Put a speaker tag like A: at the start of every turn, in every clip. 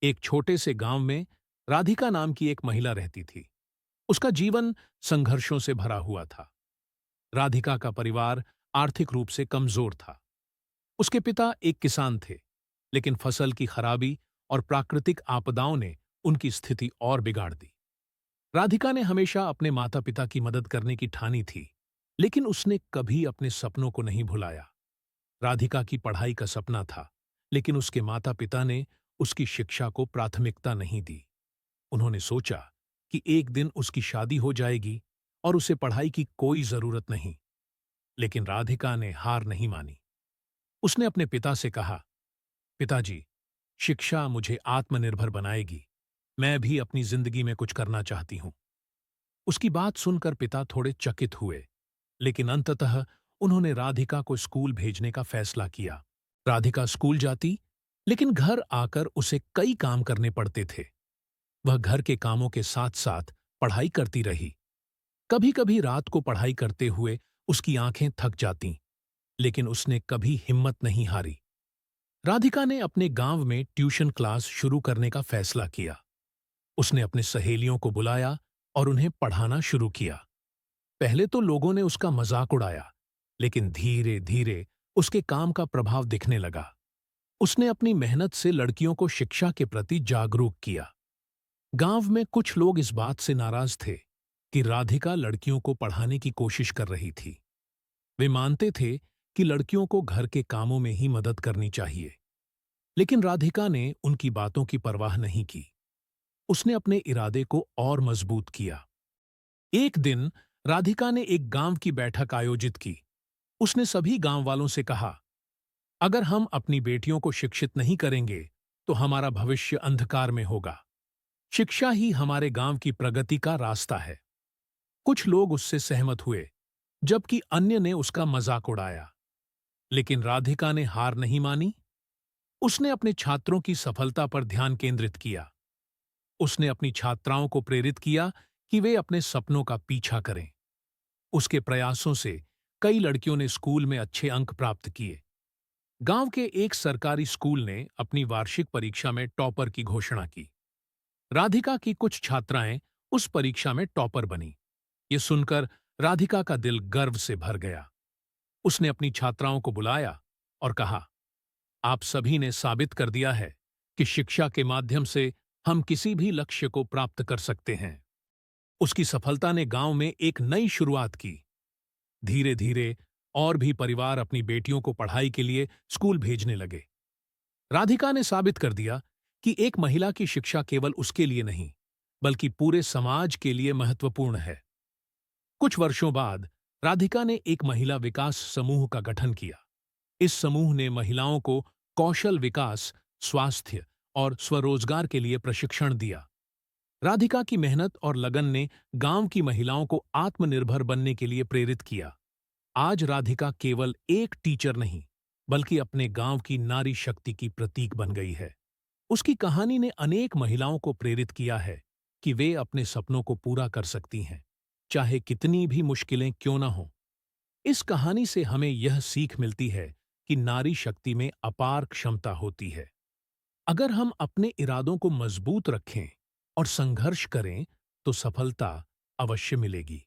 A: एक छोटे से गांव में राधिका नाम की एक महिला रहती थी। उसका जीवन संघर्षों से भरा हुआ था। राधिका का परिवार आर्थिक रूप से कमजोर था। उसके पिता एक किसान थे, लेकिन फसल की खराबी और प्राकृतिक आपदाओं ने उनकी स्थिति और बिगाड़ दी। राधिका ने हमेशा अपने माता पिता की मदद करने की ठानी थी, लेकिन उसने कभी अपने सपनों को नहीं भुलाया। राधिका की पढ़ाई का सपना था, लेकिन उसके माता पिता ने उसकी शिक्षा को प्राथमिकता नहीं दी। उन्होंने सोचा कि एक दिन उसकी शादी हो जाएगी और उसे पढ़ाई की कोई जरूरत नहीं। लेकिन राधिका ने हार नहीं मानी। उसने अपने पिता से कहा, पिताजी, शिक्षा मुझे आत्मनिर्भर बनाएगी। मैं भी अपनी जिंदगी में कुछ करना चाहती हूं। उसकी बात सुनकर पिता थोड़े चकित हुए, लेकिन अंततः उन्होंने राधिका को स्कूल भेजने का फैसला किया। राधिका स्कूल जाती, लेकिन घर आकर उसे कई काम करने पड़ते थे। वह घर के कामों के साथ साथ पढ़ाई करती रही। कभी कभी रात को पढ़ाई करते हुए उसकी आंखें थक जातीं, लेकिन उसने कभी हिम्मत नहीं हारी। राधिका ने अपने गांव में ट्यूशन क्लास शुरू करने का फैसला किया। उसने अपने सहेलियों को बुलाया और उन्हें पढ़ाना शुरू किया। पहले तो लोगों ने उसका मजाक उड़ाया, लेकिन धीरे धीरे उसके काम का प्रभाव दिखने लगा। उसने अपनी मेहनत से लड़कियों को शिक्षा के प्रति जागरूक किया। गांव में कुछ लोग इस बात से नाराज थे कि राधिका लड़कियों को पढ़ाने की कोशिश कर रही थी। वे मानते थे कि लड़कियों को घर के कामों में ही मदद करनी चाहिए। लेकिन राधिका ने उनकी बातों की परवाह नहीं की। उसने अपने इरादे को और मजबूत किया। एक दिन राधिका ने एक गांव की बैठक आयोजित की। उसने सभी गांव वालों से कहा, अगर हम अपनी बेटियों को शिक्षित नहीं करेंगे तो हमारा भविष्य अंधकार में होगा। शिक्षा ही हमारे गांव की प्रगति का रास्ता है। कुछ लोग उससे सहमत हुए, जबकि अन्य ने उसका मजाक उड़ाया। लेकिन राधिका ने हार नहीं मानी। उसने अपने छात्रों की सफलता पर ध्यान केंद्रित किया। उसने अपनी छात्राओं को प्रेरित किया कि वे अपने सपनों का पीछा करें। उसके प्रयासों से कई लड़कियों ने स्कूल में अच्छे अंक प्राप्त किए। गांव के एक सरकारी स्कूल ने अपनी वार्षिक परीक्षा में टॉपर की घोषणा की। राधिका की कुछ छात्राएं उस परीक्षा में टॉपर बनी। ये सुनकर राधिका का दिल गर्व से भर गया। उसने अपनी छात्राओं को बुलाया और कहा, आप सभी ने साबित कर दिया है कि शिक्षा के माध्यम से हम किसी भी लक्ष्य को प्राप्त कर सकते हैं। उसकी सफलता ने गांव में एक नई शुरुआत की। धीरे धीरे और भी परिवार अपनी बेटियों को पढ़ाई के लिए स्कूल भेजने लगे। राधिका ने साबित कर दिया कि एक महिला की शिक्षा केवल उसके लिए नहीं, बल्कि पूरे समाज के लिए महत्वपूर्ण है। कुछ वर्षों बाद राधिका ने एक महिला विकास समूह का गठन किया। इस समूह ने महिलाओं को कौशल विकास, स्वास्थ्य और स्वरोजगार के लिए प्रशिक्षण दिया। राधिका की मेहनत और लगन ने गांव की महिलाओं को आत्मनिर्भर बनने के लिए प्रेरित किया। आज राधिका केवल एक टीचर नहीं, बल्कि अपने गांव की नारी शक्ति की प्रतीक बन गई है। उसकी कहानी ने अनेक महिलाओं को प्रेरित किया है कि वे अपने सपनों को पूरा कर सकती हैं, चाहे कितनी भी मुश्किलें क्यों ना हों। इस कहानी से हमें यह सीख मिलती है कि नारी शक्ति में अपार क्षमता होती है। अगर हम अपने इरादों को मजबूत रखें और संघर्ष करें, तो सफलता अवश्य मिलेगी।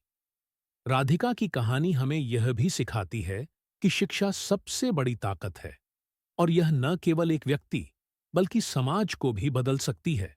A: राधिका की कहानी हमें यह भी सिखाती है कि शिक्षा सबसे बड़ी ताकत है और यह न केवल एक व्यक्ति, बल्कि समाज को भी बदल सकती है।